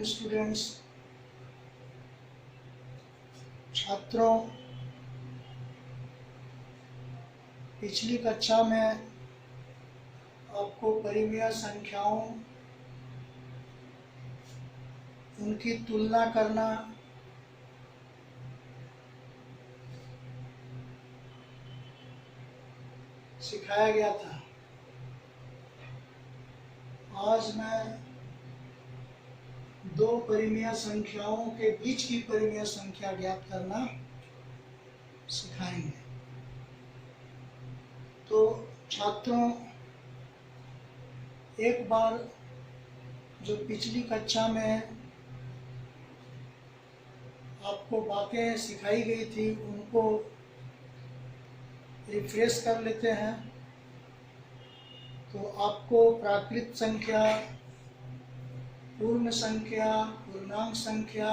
Students, छात्रों, पिछली कक्षा में आपको परिमेय संख्याओं, उनकी तुलना करना, सिखाया गया था। आज मैं दो परिमेय संख्याओं के बीच की परिमेय संख्या ज्ञात करना सिखाएंगे। तो छात्रों, एक बार जो पिछली कक्षा में आपको बातें सिखाई गई थी उनको रिफ्रेश कर लेते हैं। तो आपको प्राकृत संख्या, पूर्ण संख्या, पूर्णांक संख्या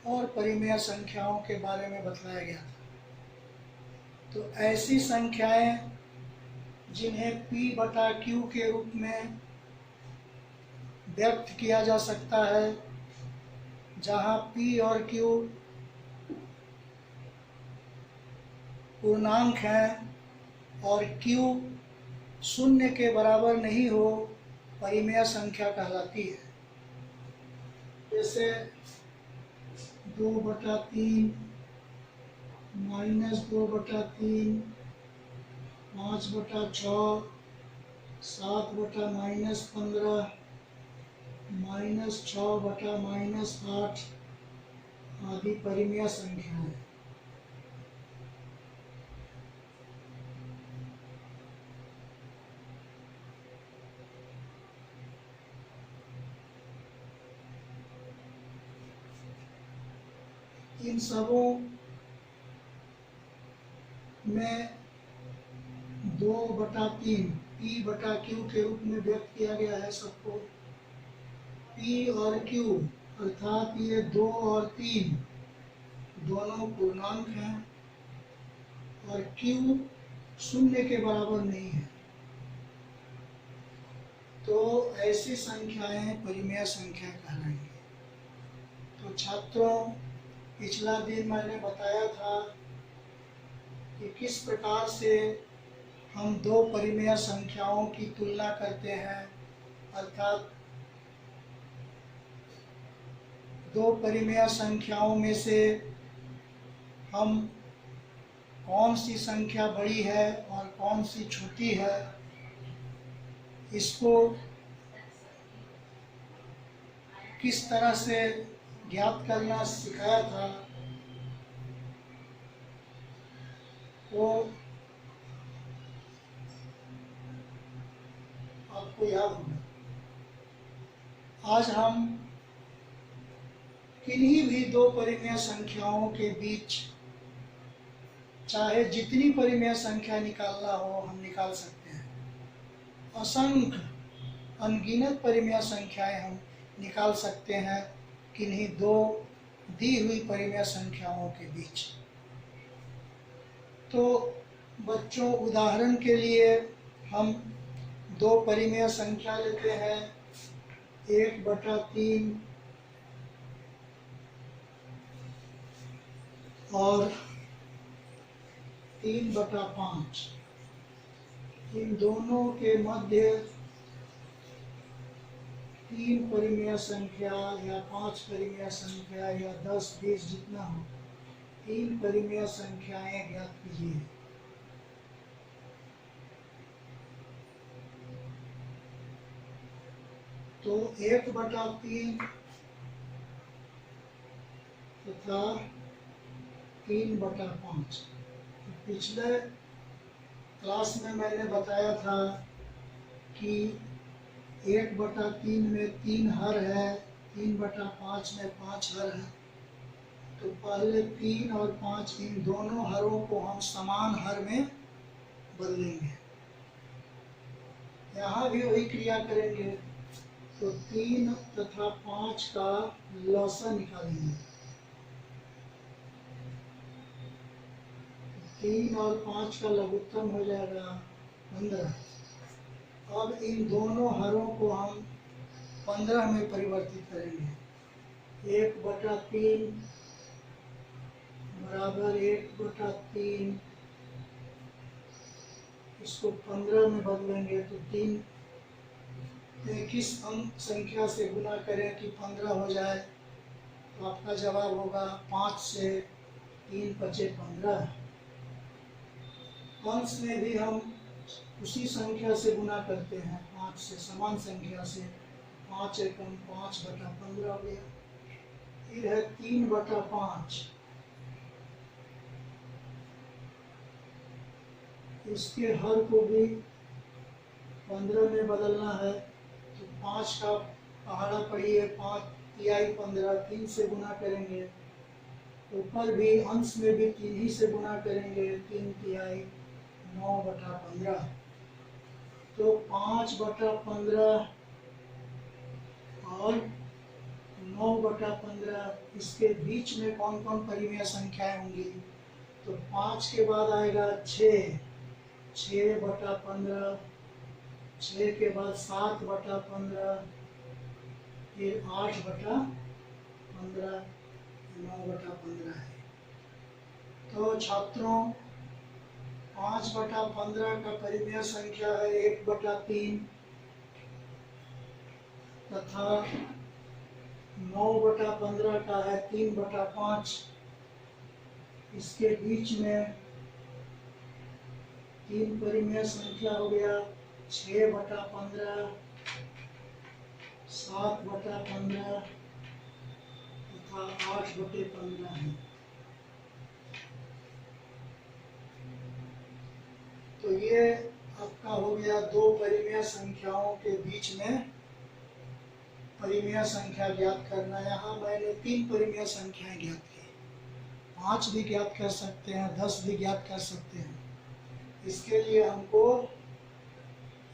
और परिमेय संख्याओं के बारे में बताया गया था। तो ऐसी संख्याएं जिन्हें P/Q के रूप में व्यक्त किया जा सकता है, जहां P और Q पूर्णांक हैं और Q शून्य के बराबर नहीं हो, परिमेय संख्या कहलाती है। जैसे 2/3, -2/3, 5/6, 7/-15, -6/-8 आदि परिमेय संख्या है। इन सबों में 2/3 P/Q के रूप में व्यक्त किया गया है सबको। P और Q अर्थात ये 2 और 3 दोनों पूर्णांक हैं और Q शून्य के बराबर नहीं है। तो ऐसी संख्याएं परिमेय संख्या कहलाएंगी। तो छात्रों, पिछला दिन मैंने बताया था कि किस प्रकार से हम दो परिमेय संख्याओं की तुलना करते हैं, अर्थात दो परिमेय संख्याओं में से हम कौन सी संख्या बड़ी है और कौन सी छोटी है, इसको किस तरह से ज्ञात करना सिखाया था। वो आपको याद होगा। आज हम किन्हीं भी दो परिमेय संख्याओं के बीच चाहे जितनी परिमेय संख्या निकालना हो हम निकाल सकते हैं। असंख्य अनगिनत परिमेय संख्याएं हम निकाल सकते हैं किन्हीं दो दी हुई परिमेय संख्याओं के बीच। तो बच्चों, उदाहरण के लिए हम दो परिमेय संख्या लेते हैं, 1/3 और 3/5। इन दोनों के मध्य 3 परिमेय संख्या या 5 परिमेय संख्या या 10, 20 जितना हो, 3 परिमेय संख्याएं ज्ञात कीजिए। तो 1/3 तथा 3/5। पिछले क्लास में मैंने बताया था कि 1/3 में 3 हर है, 3/5 में 5 हर है। तो पहले 3 और 5 इन दोनों हरों को हम समान हर में बदलेंगे। यहाँ भी वही क्रिया करेंगे। तो 3 तथा 5 का लॉसा निकालेंगे। 3 और 5 का लघुत्तम हो जाएगा 15। अब इन दोनों हरों को हम 15 में परिवर्तित करेंगे। 1/3 बराबर 1/3, इसको 15 में बदलेंगे तो 3 किस अंक संख्या से गुना करें कि 15 हो जाए, तो आपका जवाब होगा 5 से 3 × 15। अंश में भी हम उसी संख्या से गुना करते हैं, 5 से, समान संख्या से। 5 एकम 5/15 हो गया। फिर है 3/5, इसके हर को भी 15 में बदलना है, तो 5 का पहाड़ा पढ़िए, 5 तिहाई 15, 3 से गुना करेंगे। ऊपर भी अंश में भी 3 ही से गुना करेंगे, 3 तिहाई 9/15। तो 5/15 और 9/15, इसके बीच में कौन कौन परिमेय संख्याएं होंगी, तो 5 के बाद आएगा 6, 6/15, 6 के बाद 7/15, फिर 8/15, 9/15 है। तो छात्रों 5/15 का परिमेय संख्या है 1/3 तथा 9/15 का है 3/5। इसके बीच में 3 परिमेय संख्या हो गया 6/15, 7/15 तथा 8/15 है। तो ये आपका हो गया 2 परिमेय संख्याओं के बीच में परिमेय संख्या ज्ञात करना। यहाँ मैंने 3 परिमेय संख्याएं ज्ञात की, 5 भी ज्ञात कर सकते हैं, 10 भी ज्ञात कर सकते हैं। इसके लिए हमको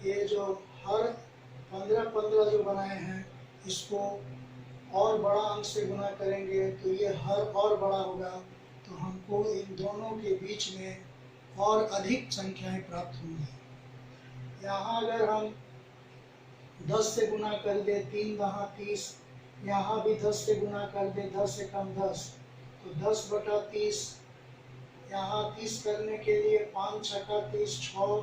ये जो हर 15-15 जो बनाए हैं, इसको और बड़ा अंक से गुना करेंगे तो ये हर और बड़ा होगा, तो हमको इन दोनों के बीच में और अधिक संख्याएं प्राप्त होंगी। यहाँ अगर हम 10 से गुना कर दे 3 दहा 30, यहाँ भी 10 से गुना कर दे 10 एकम 10, तो 10/30। यहाँ 30 करने के लिए 5 छक्का 30, 6,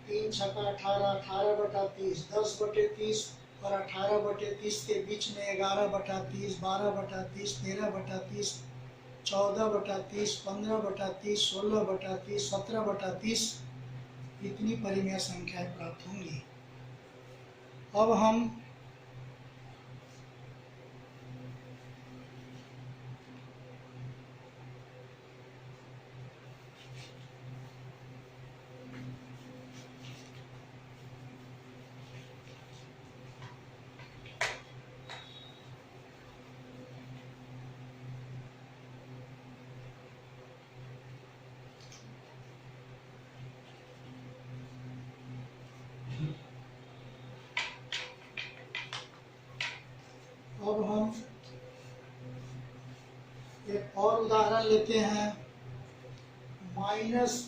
3 छक्का 18, 18/30, 10/30 और 18/30 के बीच में 11/30, 12/30, 13/30, 14/30, 15/30, 16/30, 17/30, इतनी परिमेय संख्याएं प्राप्त होंगी। अब हम एक और उदाहरण लेते हैं। -1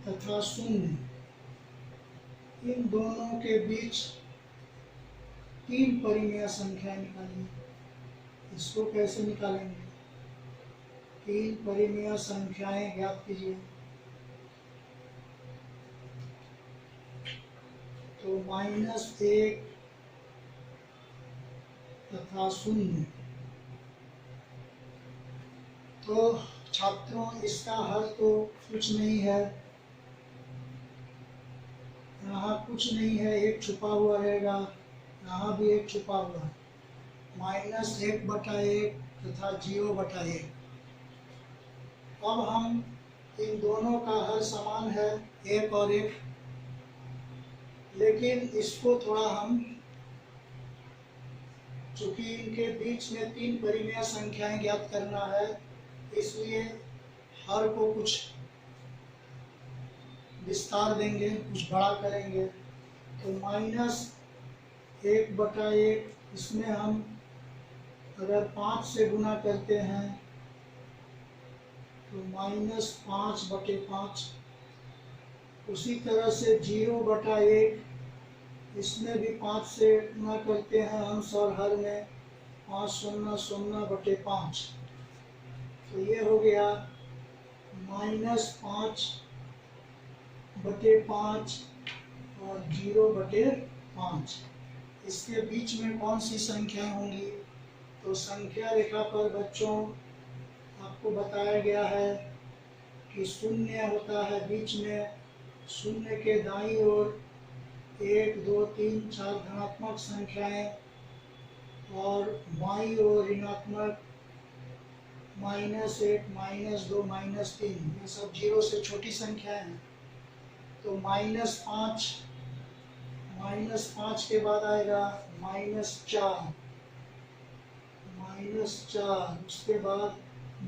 तथा 0, इन दोनों के बीच 3 परिमेय संख्या निकालिए। इसको कैसे निकालेंगे? 3 परिमेय संख्याएं ज्ञात कीजिए। तो -1 तथा 0, तो छात्रों इसका हल तो कुछ नहीं है, यहाँ कुछ नहीं है, एक छुपा हुआ रहेगा, यहाँ भी एक छुपा हुआ है, -1/1 तथा 0/1। अब हम इन दोनों का हल समान है, 1 और 1, लेकिन इसको थोड़ा हम, चूंकि इनके बीच में 3 परिमेय संख्याएं ज्ञात करना है, इसलिए हर को कुछ विस्तार देंगे, कुछ बड़ा करेंगे। तो -1/1, इसमें हम अगर 5 से गुना करते हैं तो -5/5। उसी तरह से 0/1, इसमें भी 5 से गुना करते हैं अंश और हर में, 5 शून्य शून्य बटे 5, तो ये हो गया -5 बटे 5 और 0 बटे 5। इसके बीच में कौन सी संख्या होंगी? तो संख्या रेखा पर बच्चों आपको बताया गया है कि शून्य होता है बीच में, शून्य के दाईं ओर 1 2 3 4 धनात्मक संख्याएं और बाईं ओर ऋणात्मक -1 -2 -3, ये सब 0 से छोटी संख्याएं हैं। तो -5 के बाद आएगा -4, उसके बाद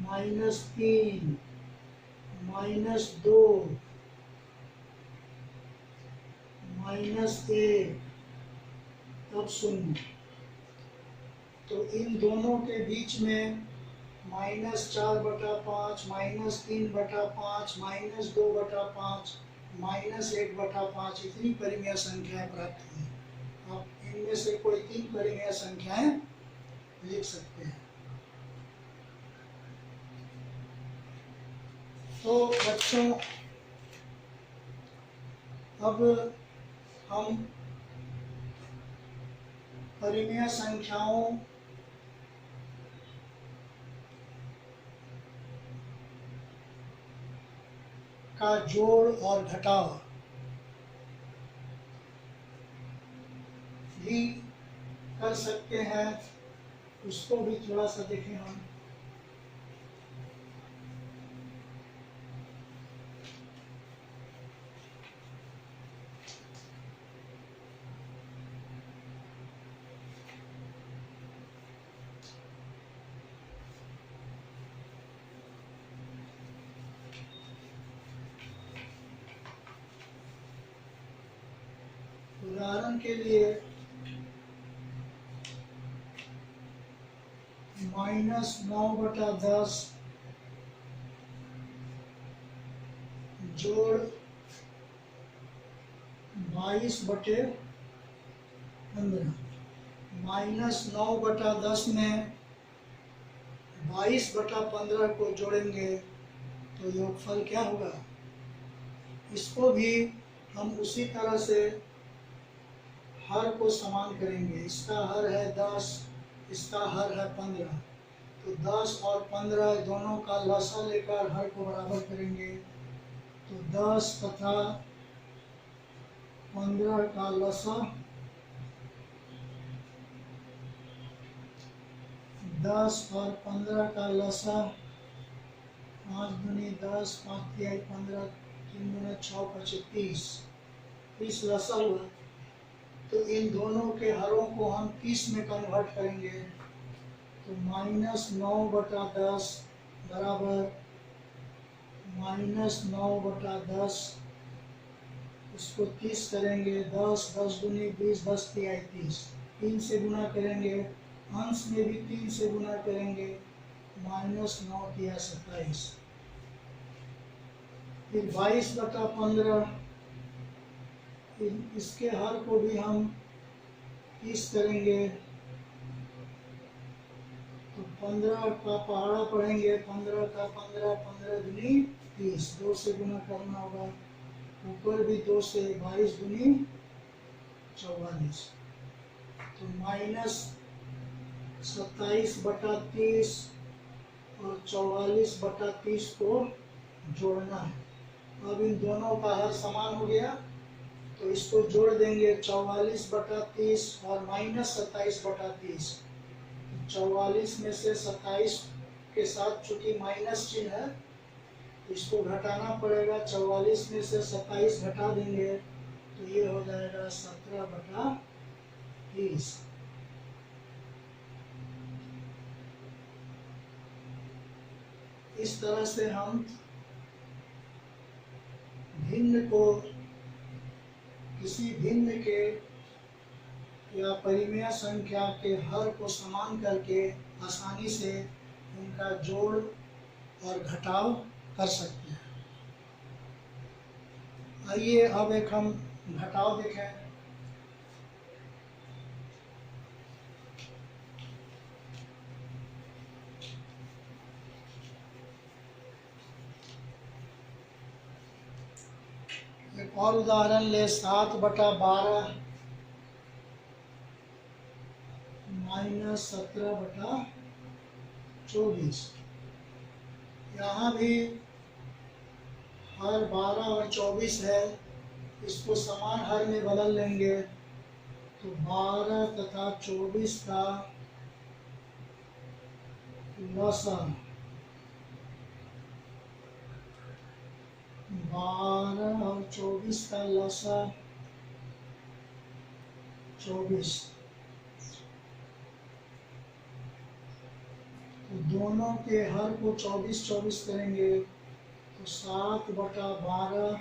-3, -2, -1, तब 0। तो इन दोनों के बीच में -4/5, -3/5, -2/5, -1/5 इतनी परिमेय संख्याएं प्राप्त हुई। आप इनमें से कोई 3 परिमेय संख्याएं लिख सकते हैं। तो बच्चों अब हम परिमेय संख्याओं का जोड़ और घटाव भी कर सकते हैं, उसको भी थोड़ा सा देखें हम। उदाहरण के लिए -9/10 जोड़ 22/15। -9/10 में 22/15 को जोड़ेंगे तो योगफल क्या होगा? इसको भी हम उसी तरह से हर को समान करेंगे। इसका हर है 10, इसका हर है 15, तो 10 और 15 दोनों का लसा लेकर हर को बराबर करेंगे। तो 10 तथा 15 का लसा 10 और 15 का लसा 5 दूनी 10, 5 तिहाई 15, 3 दूनी 6 5 30, 30 लसा हुआ। तो इन दोनों के हरों को हम 30 में कन्वर्ट करेंगे। तो -9/10 बराबर -9/10, इसको 30 करेंगे, 10 10 दूनी 20, 10 तिहाई 30, 3 से गुना करेंगे, अंश में भी 3 से गुना करेंगे, -9 तिहाई 27। फिर 22/15, इसके हर को भी हम 30 करेंगे। तो 15 का पहाड़ा पढ़ेंगे, 15 का 15, 15 दूनी 30, 2 से गुना करना होगा, ऊपर भी 2 से, 22 दूनी 44। तो -27/30 और 44/30 को जोड़ना है। अब इन दोनों का हर समान हो गया, तो इसको जोड़ देंगे 44/30 और -27/30। 44 में से 27 के साथ चूंकि माइनस चिन्ह है, इसको घटाना पड़ेगा। 44 में से 27 घटा देंगे तो ये हो जाएगा 17/30। इस तरह से हम भिन्न को किसी भिन्न के या परिमेय संख्या के हर को समान करके आसानी से उनका जोड़ और घटाव कर सकते हैं। आइए अब एक हम घटाव देखें। और उदाहरण ले, 7/12 - 17/24। यहाँ भी हर 12 और 24 है, इसको समान हर में बदल लेंगे तो 12 तथा 24 का लसा, 12 और 24 का लसा 24। तो दोनों के हर को 24 करेंगे तो 7/12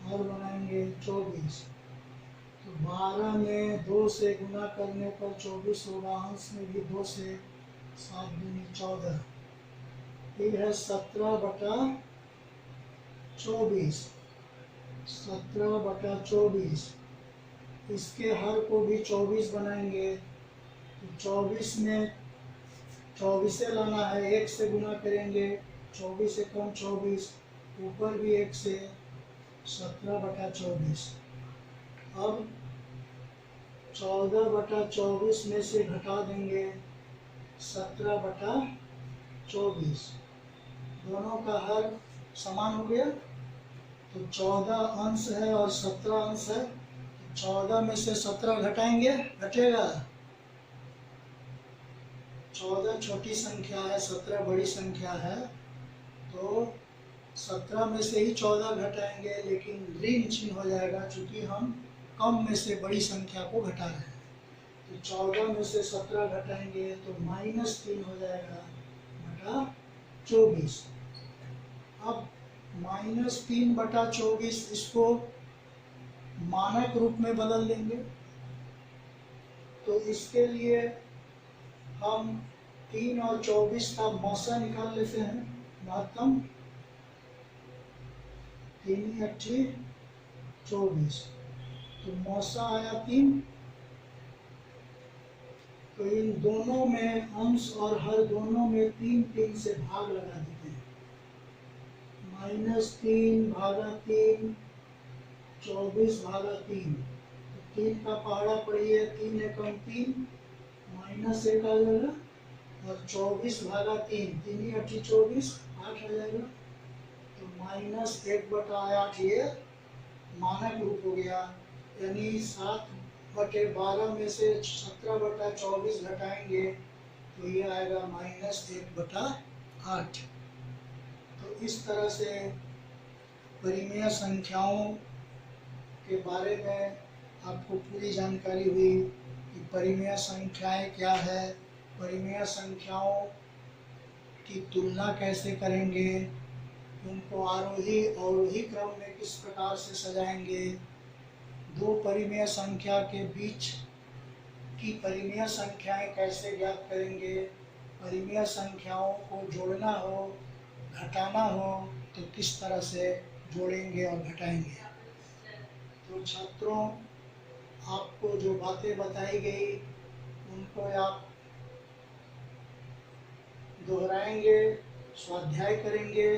हर बनाएंगे 24। तो 12 में 2 से गुना करने पर 24 होगा, अंश में भी 2 से, 7 दूनी 14। ये है 17/24, 17/24। इसके हर को भी 24 बनाएंगे तो 24 में 24 लाना है, 1 से गुना करेंगे, 24 से कम 24, ऊपर भी 1 से, 17/24। अब 14/24 में से घटा देंगे 17/24, दोनों का हर समान हो गया। तो 14 अंश है और 17 अंश है, 14 में से 17 घटाएंगे, घटेगा। 14 छोटी संख्या है, 17 बड़ी संख्या है, तो 17 में से ही 14 घटाएंगे, लेकिन ऋण चिन्ह हो जाएगा चूंकि हम कम में से बड़ी संख्या को घटा रहे हैं। तो 14 में से 17 घटाएंगे तो -3 हो जाएगा बटा 24। अब -3/24 इसको मानक रूप में बदल देंगे। तो इसके लिए हम 3 और 24 का मौसा निकाल लेते हैं, महत्तम। 3 × 8 = 24, तो मौसा आया 3। तो इन दोनों में अंश और हर दोनों में 3 से भाग लगा देते हैं। -3/3, 24/3। तो 3 का पहाड़ा पढ़िए, 3 एकम 3, -1 आ जाएगा, और 24/3, 3 × 8 = 24, 8 आ जाएगा। तो -1/8 ये मानक रूप हो गया, यानी 7/12 में से 17/24 घटाएंगे तो ये आएगा -1/8। तो इस तरह से परिमेय संख्याओं के बारे में आपको पूरी जानकारी हुई कि परिमेय संख्याएं क्या है, परिमेय संख्याओं की तुलना कैसे करेंगे, उनको आरोही अवरोही क्रम में किस प्रकार से सजाएंगे, दो परिमेय संख्या के बीच की परिमेय संख्याएं कैसे ज्ञात करेंगे, परिमेय संख्याओं को जोड़ना हो, घटाना हो तो किस तरह से जोड़ेंगे और घटाएंगे। तो छात्रों, आपको जो बातें बताई गई उनको आप दोहराएंगे, स्वाध्याय करेंगे,